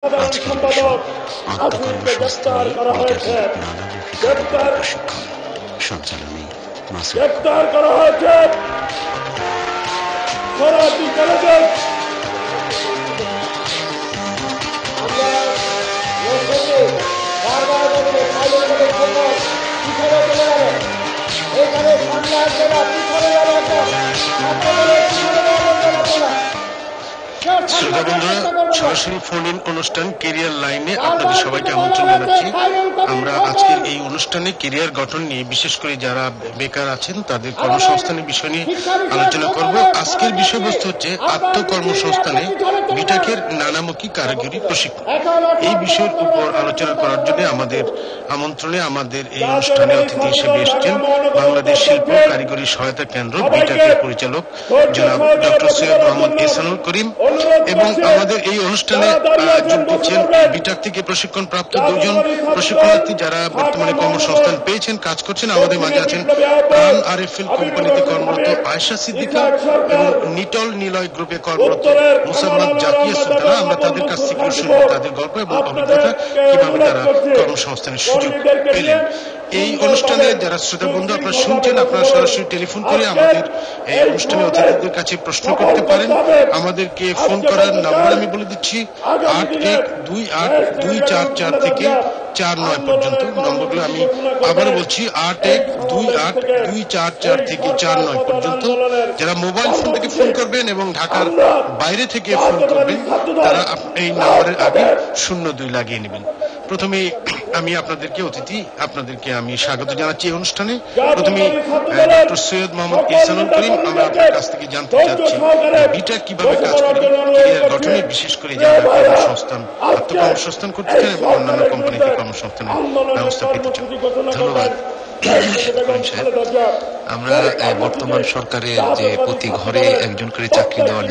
আজকের বিষয় আত্মকর্মসংস্থানে বিটাকে নানামুখী কারিগরি প্রশিক্ষণ সঞ্চালনে মাসুদ। গ্রেপ্তার করা হয়েছে ফরাজি কলেজের এখানে সামনে আসবেন আপনি করে যাবেন শ্রোতা বন্ধুরা, সরাসরি ফোন ইন অনুষ্ঠান কেরিয়ার লাইনে আপনাদের সবাইকে আমন্ত্রণ জানাচ্ছি। আমরা আজকের এই অনুষ্ঠানে কেরিয়ার গঠন নিয়ে, বিশেষ করে যারা বেকার আছেন তাদের কর্মসংস্থানের বিষয় নিয়ে আলোচনা করব। আজকের বিষয়বস্তু হচ্ছে আত্মকর্মসংস্থানে বিটাকের নানামুখী কারিগরি প্রশিক্ষণ। এই বিষয়ের উপর আলোচনা করার জন্য আমাদের আমন্ত্রণে আমাদের এই অনুষ্ঠানে অতিথি হিসেবে এসেছেন বাংলাদেশ শিল্প কারিগরি সহায়তা কেন্দ্র বিটাকের পরিচালক জনাব ডক্টর সৈয়দ মোহাম্মদ এহসানুল করিম, এবং আমাদের এই অনুষ্ঠানে যোগ দিচ্ছেন বিটাক থেকে প্রশিক্ষণ প্রাপ্ত দুজন প্রশিক্ষণার্থী যারা বর্তমানে কর্মসংস্থান পেয়েছেন, কাজ করছেন। আমাদের মাঝে আছেন প্রাণ আরএফএল কোম্পানিতে কর্মরত আয়েশা সিদ্দিকা এবং নিটল নিলয় গ্রুপে কর্মরত মুসাম্মদ জাকিয়া সুলতানা। আমরা তাদের কাছ থেকে শুনব তাদের গল্প এবং অভিজ্ঞতা, কিভাবে তারা কর্মসংস্থানের সুযোগ পেলেন। এই অনুষ্ঠানে যারা শ্রোতা বন্ধু আপনারা শুনছেন, আপনারা সরাসরি টেলিফোন করে আমাদের এই অনুষ্ঠানে অতিথিদের কাছে প্রশ্ন করতে পারেন। আমাদেরকে ফোন করার নাম্বার আমি বলে দিচ্ছি 8128244244 থেকে 49 পর্যন্ত। নম্বরগুলো আমি আবার বলছি 8128244244 থেকে 49 পর্যন্ত। যারা মোবাইল ফোন থেকে ফোন করবেন এবং ঢাকার বাইরে থেকে ফোন করবেন তারা এই নাম্বারের আগে 02 লাগিয়ে নেবেন। প্রথমে আমি আপনাদেরকে আমি স্বাগত জানাচ্ছি এই অনুষ্ঠানে। প্রথমে ডক্টর সৈয়দ মোহাম্মদ এহসানুল করিম, আমরা আপনার কাছ থেকে জানতে চাচ্ছি বিটা কিভাবে কাজ করে ক্যারিয়ার গঠনে, বিশেষ করে যারা আত্মকর্মসংস্থান করতে চান এবং অন্যান্য কোম্পানিতে কর্মসংস্থানের ব্যবস্থা পেতে চান। ধন্যবাদ। আমরা বর্তমান সরকারের যে প্রতি ঘরে একজন করে চাকরি দেওয়ার